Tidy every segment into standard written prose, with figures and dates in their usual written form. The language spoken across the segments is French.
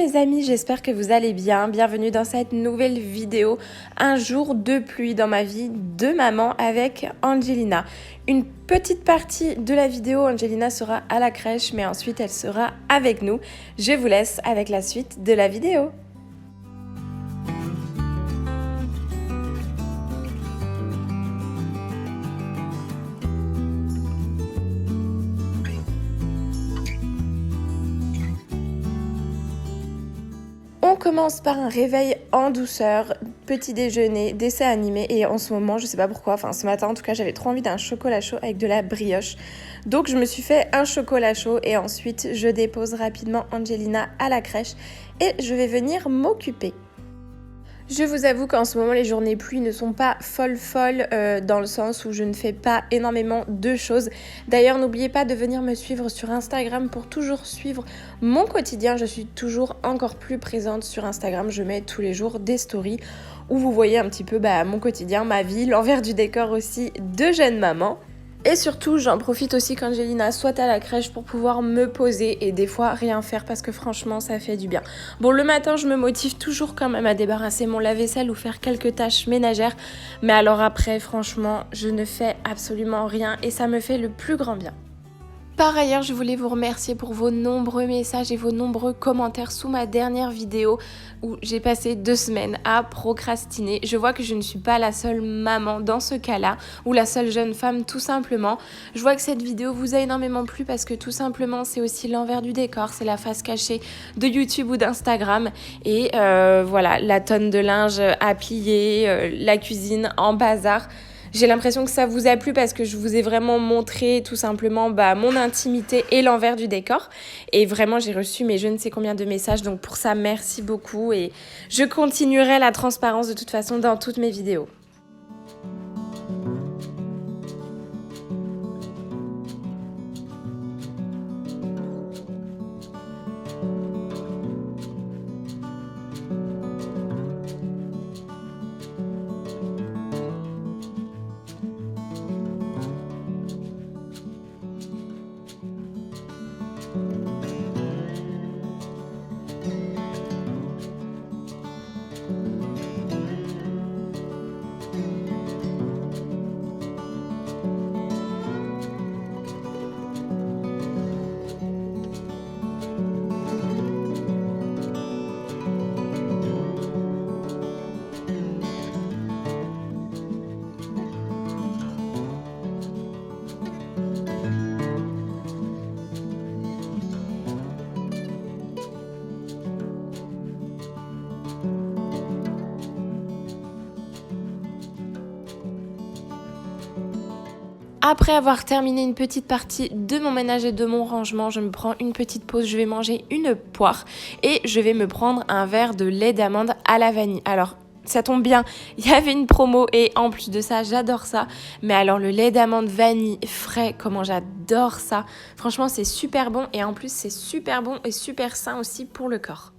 les amis, j'espère que vous allez bien. Bienvenue dans cette nouvelle vidéo, un jour de pluie dans ma vie de maman avec Angelina. Une petite partie de la vidéo, Angelina sera à la crèche, mais ensuite elle sera avec nous. Je vous laisse avec la suite de la vidéo. On commence par un réveil en douceur, petit déjeuner, dessin animé et en ce moment, je sais pas pourquoi, ce matin en tout cas, j'avais trop envie d'un chocolat chaud avec de la brioche. Donc je me suis fait un chocolat chaud et ensuite je dépose rapidement Angelina à la crèche et je vais venir m'occuper. Je vous avoue qu'en ce moment, les journées pluie ne sont pas folles dans le sens où je ne fais pas énormément de choses. D'ailleurs, n'oubliez pas de venir me suivre sur Instagram pour toujours suivre mon quotidien. Je suis toujours encore plus présente sur Instagram. Je mets tous les jours des stories où vous voyez un petit peu mon quotidien, ma vie, l'envers du décor aussi de jeune maman. Et surtout, j'en profite aussi qu'Angelina soit à la crèche pour pouvoir me poser et des fois rien faire parce que franchement, ça fait du bien. Bon, le matin, je me motive toujours quand même à débarrasser mon lave-vaisselle ou faire quelques tâches ménagères. Mais alors après, franchement, je ne fais absolument rien et ça me fait le plus grand bien. Par ailleurs, je voulais vous remercier pour vos nombreux messages et vos nombreux commentaires sous ma dernière vidéo où j'ai passé 2 semaines à procrastiner. Je vois que je ne suis pas la seule maman dans ce cas-là ou la seule jeune femme tout simplement. Je vois que cette vidéo vous a énormément plu parce que tout simplement c'est aussi l'envers du décor, c'est la face cachée de YouTube ou d'Instagram et voilà, la tonne de linge à plier, la cuisine en bazar. J'ai l'impression que ça vous a plu parce que je vous ai vraiment montré tout simplement mon intimité et l'envers du décor. Et vraiment, j'ai reçu je ne sais combien de messages. Donc pour ça, merci beaucoup. Et je continuerai la transparence de toute façon dans toutes mes vidéos. Après avoir terminé une petite partie de mon ménage et de mon rangement, je me prends une petite pause, je vais manger une poire et je vais me prendre un verre de lait d'amande à la vanille. Alors, ça tombe bien, il y avait une promo et en plus de ça, j'adore ça. Mais alors le lait d'amande vanille frais, comment j'adore ça. Franchement, c'est super bon et en plus, c'est super bon et super sain aussi pour le corps.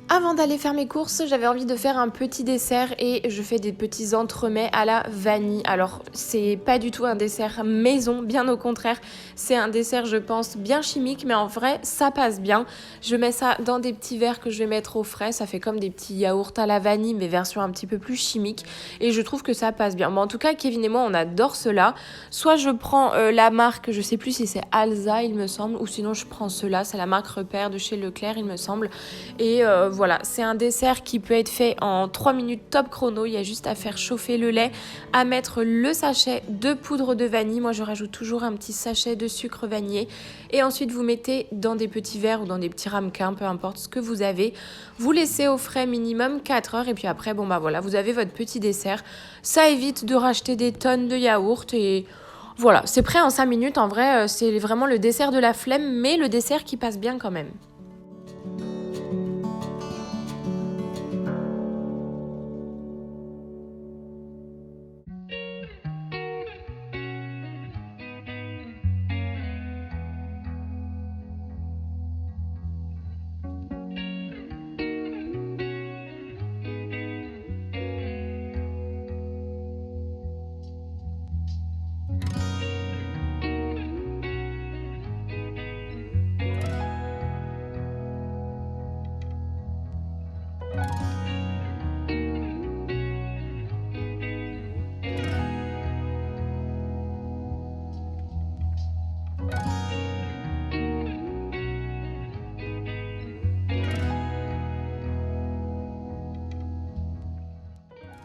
Avant d'aller faire mes courses, j'avais envie de faire un petit dessert et je fais des petits entremets à la vanille. Alors, c'est pas du tout un dessert maison, bien au contraire. C'est un dessert, je pense, bien chimique, mais en vrai, ça passe bien. Je mets ça dans des petits verres que je vais mettre au frais. Ça fait comme des petits yaourts à la vanille, mais version un petit peu plus chimique. Et je trouve que ça passe bien. Bon, en tout cas, Kevin et moi, on adore cela. Soit je prends la marque, je sais plus si c'est Alza, il me semble, ou sinon je prends cela. C'est la marque Repère de chez Leclerc, il me semble. Et voilà, c'est un dessert qui peut être fait en 3 minutes top chrono. Il y a juste à faire chauffer le lait, à mettre le sachet de poudre de vanille. Moi, je rajoute toujours un petit sachet de sucre vanillé. Et ensuite, vous mettez dans des petits verres ou dans des petits ramequins, peu importe ce que vous avez. Vous laissez au frais minimum 4 heures. Et puis après, voilà, vous avez votre petit dessert. Ça évite de racheter des tonnes de yaourts et... Voilà, c'est prêt en 5 minutes. En vrai, c'est vraiment le dessert de la flemme, mais le dessert qui passe bien quand même.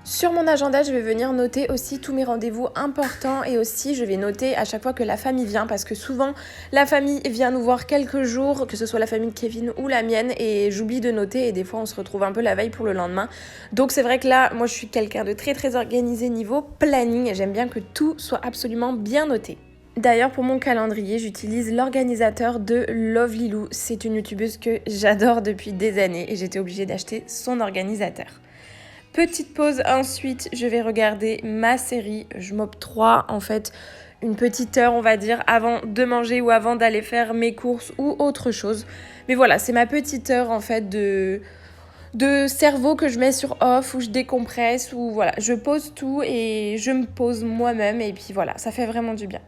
Sur mon agenda, je vais venir noter aussi tous mes rendez-vous importants et aussi je vais noter à chaque fois que la famille vient parce que souvent la famille vient nous voir quelques jours, que ce soit la famille de Kevin ou la mienne et j'oublie de noter et des fois on se retrouve un peu la veille pour le lendemain. Donc c'est vrai que là, moi je suis quelqu'un de très très organisé niveau planning et j'aime bien que tout soit absolument bien noté. D'ailleurs, pour mon calendrier, j'utilise l'organisateur de Lovely Lou. C'est une youtubeuse que j'adore depuis des années et j'étais obligée d'acheter son organisateur. Petite pause ensuite, je vais regarder ma série. Je m'octroie en fait une petite heure, on va dire, avant de manger ou avant d'aller faire mes courses ou autre chose. Mais voilà, c'est ma petite heure en fait de cerveau que je mets sur off, où je décompresse, où voilà, je pose tout et je me pose moi-même et puis voilà, ça fait vraiment du bien.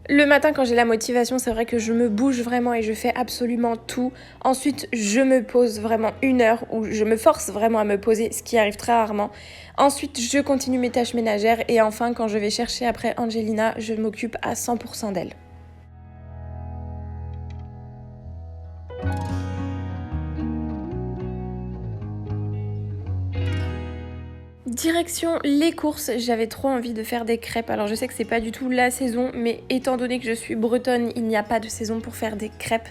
Le matin, quand j'ai la motivation, c'est vrai que je me bouge vraiment et je fais absolument tout. Ensuite, je me pose vraiment une heure où je me force vraiment à me poser, ce qui arrive très rarement. Ensuite, je continue mes tâches ménagères et enfin, quand je vais chercher après Angelina, je m'occupe à 100% d'elle. Direction les courses, j'avais trop envie de faire des crêpes. Alors je sais que c'est pas du tout la saison, mais étant donné que je suis bretonne, il n'y a pas de saison pour faire des crêpes.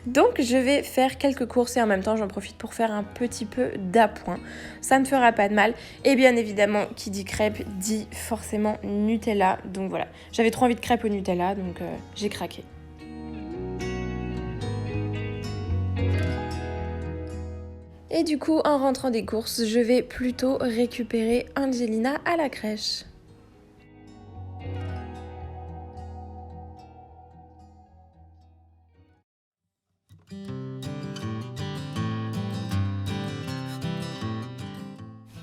Donc je vais faire quelques courses et en même temps j'en profite pour faire un petit peu d'appoint. Ça ne fera pas de mal. Et bien évidemment, qui dit crêpes dit forcément Nutella. Donc voilà, j'avais trop envie de crêpes au Nutella, donc j'ai craqué. Et du coup, en rentrant des courses, je vais plutôt récupérer Angelina à la crèche.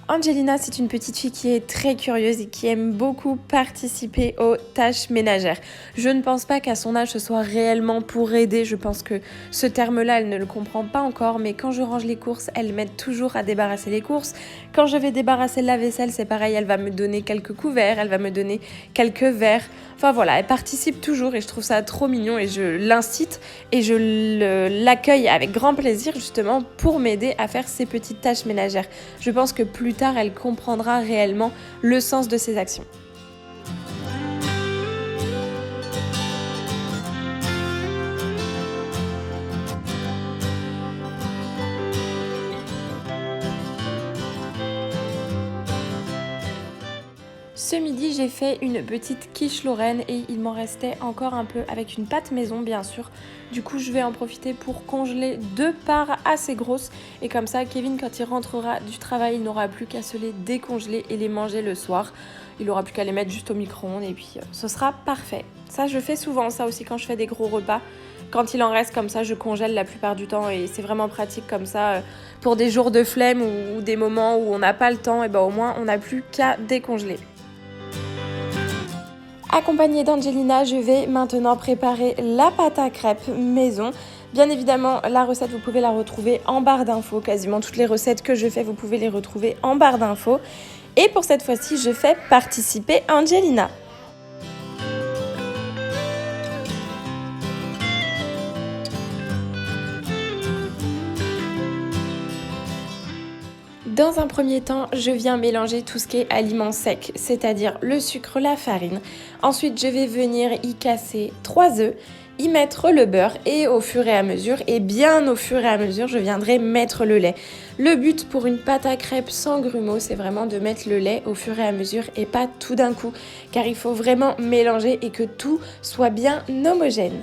Angelina, c'est une petite fille qui est très curieuse et qui aime beaucoup participer aux tâches ménagères. Je ne pense pas qu'à son âge ce soit réellement pour aider, je pense que ce terme-là, elle ne le comprend pas encore, mais quand je range les courses, elle m'aide toujours à débarrasser les courses. Quand je vais débarrasser la vaisselle, c'est pareil, elle va me donner quelques couverts, elle va me donner quelques verres. Enfin voilà, elle participe toujours et je trouve ça trop mignon et je l'incite et l'accueille avec grand plaisir justement pour m'aider à faire ces petites tâches ménagères. Je pense que plus tard, elle comprendra réellement le sens de ses actions. Ce midi, j'ai fait une petite quiche lorraine et il m'en restait encore un peu avec une pâte maison, bien sûr. Du coup, je vais en profiter pour congeler 2 parts assez grosses. Et comme ça, Kevin, quand il rentrera du travail, il n'aura plus qu'à se les décongeler et les manger le soir. Il n'aura plus qu'à les mettre juste au micro-ondes et puis ce sera parfait. Ça, je fais souvent ça aussi quand je fais des gros repas. Quand il en reste comme ça, je congèle la plupart du temps et c'est vraiment pratique comme ça pour des jours de flemme ou des moments où on n'a pas le temps. Et ben au moins, on n'a plus qu'à décongeler. Accompagnée d'Angelina, je vais maintenant préparer la pâte à crêpes maison. Bien évidemment, la recette, vous pouvez la retrouver en barre d'infos. Quasiment toutes les recettes que je fais, vous pouvez les retrouver en barre d'infos. Et pour cette fois-ci, je fais participer Angelina. Dans un premier temps, je viens mélanger tout ce qui est aliments secs, c'est-à-dire le sucre, la farine. Ensuite, je vais venir y casser 3 œufs, y mettre le beurre et au fur et à mesure, et bien au fur et à mesure, je viendrai mettre le lait. Le but pour une pâte à crêpes sans grumeaux, c'est vraiment de mettre le lait au fur et à mesure et pas tout d'un coup, car il faut vraiment mélanger et que tout soit bien homogène.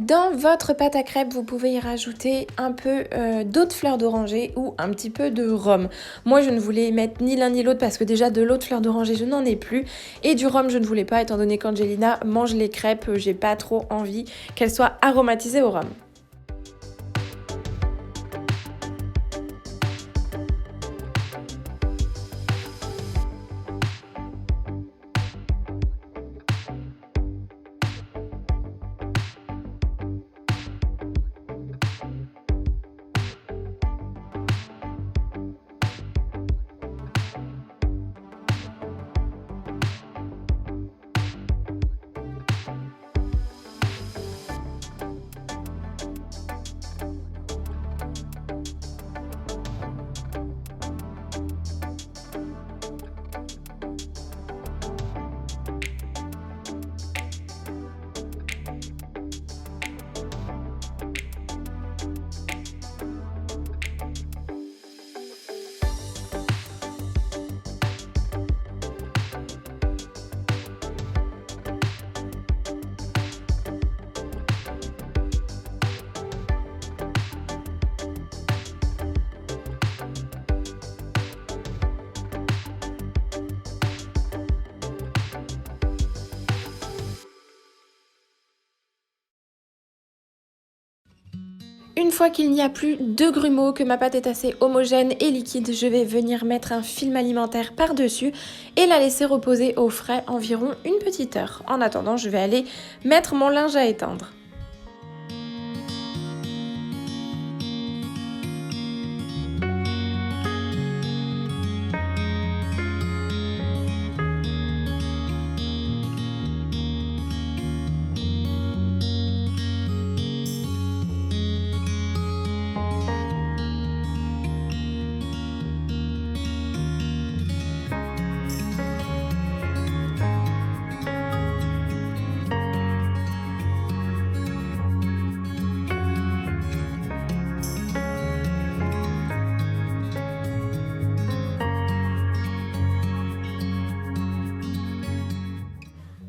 Dans votre pâte à crêpes, vous pouvez y rajouter un peu d'eau de fleur d'oranger ou un petit peu de rhum. Moi, je ne voulais mettre ni l'un ni l'autre parce que déjà de l'eau de fleur d'oranger, je n'en ai plus. Et du rhum, je ne voulais pas étant donné qu'Angelina mange les crêpes, j'ai pas trop envie qu'elles soient aromatisées au rhum. Une fois qu'il n'y a plus de grumeaux, que ma pâte est assez homogène et liquide, je vais venir mettre un film alimentaire par-dessus et la laisser reposer au frais environ une petite heure. En attendant, je vais aller mettre mon linge à étendre.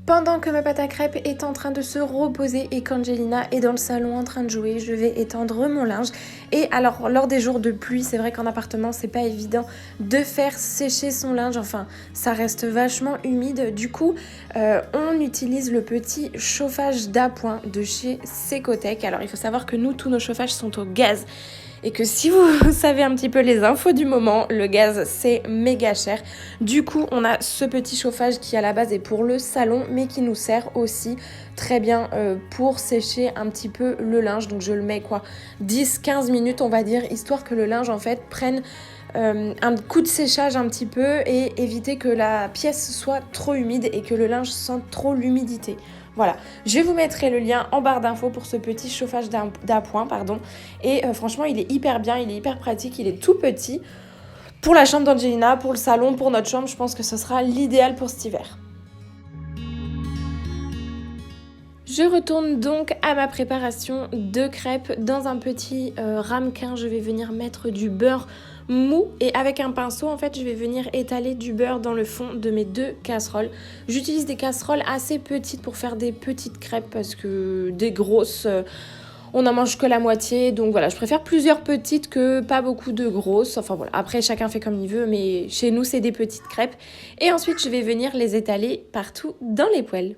Pendant que ma pâte à crêpes est en train de se reposer et qu'Angelina est dans le salon en train de jouer, je vais étendre mon linge. Et alors, lors des jours de pluie, c'est vrai qu'en appartement, c'est pas évident de faire sécher son linge. Enfin, ça reste vachement humide. Du coup, on utilise le petit chauffage d'appoint de chez Secotech. Alors, il faut savoir que nous, tous nos chauffages sont au gaz. Et que si vous savez un petit peu les infos du moment, le gaz c'est méga cher. Du coup, on a ce petit chauffage qui à la base est pour le salon, mais qui nous sert aussi très bien pour sécher un petit peu le linge. Donc je le mets 10-15 minutes on va dire, histoire que le linge en fait prenne un coup de séchage un petit peu et éviter que la pièce soit trop humide et que le linge sente trop l'humidité. Voilà, je vous mettrai le lien en barre d'infos pour ce petit chauffage d'appoint, Et franchement, il est hyper bien, il est hyper pratique, il est tout petit. Pour la chambre d'Angelina, pour le salon, pour notre chambre, je pense que ce sera l'idéal pour cet hiver. Je retourne donc à ma préparation de crêpes. Dans un petit ramequin, je vais venir mettre du beurre mou et avec un pinceau en fait je vais venir étaler du beurre dans le fond de mes 2 casseroles. J'utilise des casseroles assez petites pour faire des petites crêpes parce que des grosses on n'en mange que la moitié, donc voilà, je préfère plusieurs petites que pas beaucoup de grosses. Enfin voilà, après chacun fait comme il veut, mais chez nous c'est des petites crêpes. Et ensuite je vais venir les étaler partout dans les poêles.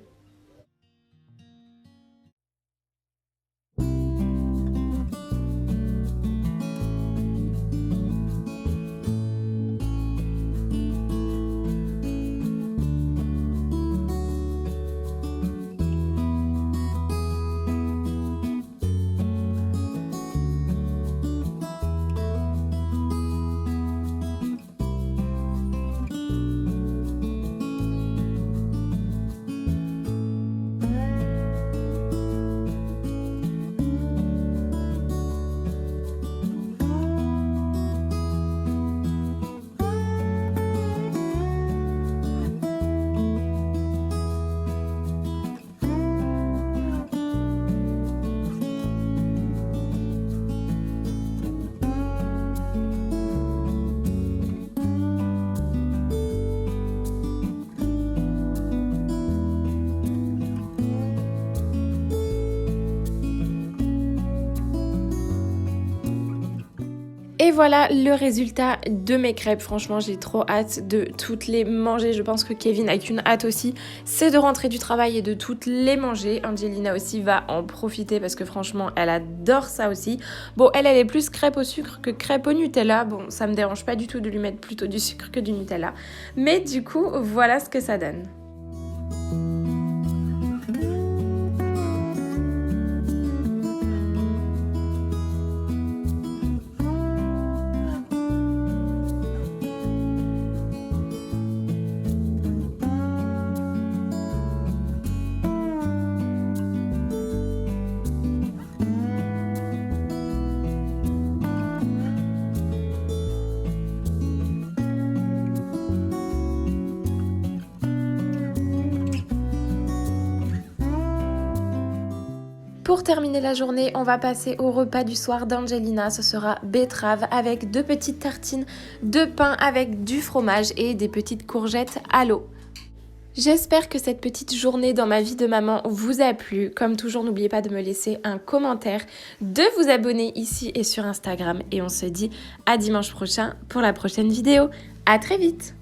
Et voilà le résultat de mes crêpes. Franchement, j'ai trop hâte de toutes les manger. Je pense que Kevin a qu'une hâte aussi, c'est de rentrer du travail et de toutes les manger. Angelina aussi va en profiter parce que franchement, elle adore ça aussi. Bon, elle est plus crêpe au sucre que crêpe au Nutella. Bon, ça me dérange pas du tout de lui mettre plutôt du sucre que du Nutella. Mais du coup, voilà ce que ça donne. Pour terminer la journée, on va passer au repas du soir d'Angelina. Ce sera betterave avec 2 petites tartines de pain avec du fromage et des petites courgettes à l'eau. J'espère que cette petite journée dans ma vie de maman vous a plu. Comme toujours, n'oubliez pas de me laisser un commentaire, de vous abonner ici et sur Instagram. Et on se dit à dimanche prochain pour la prochaine vidéo. À très vite!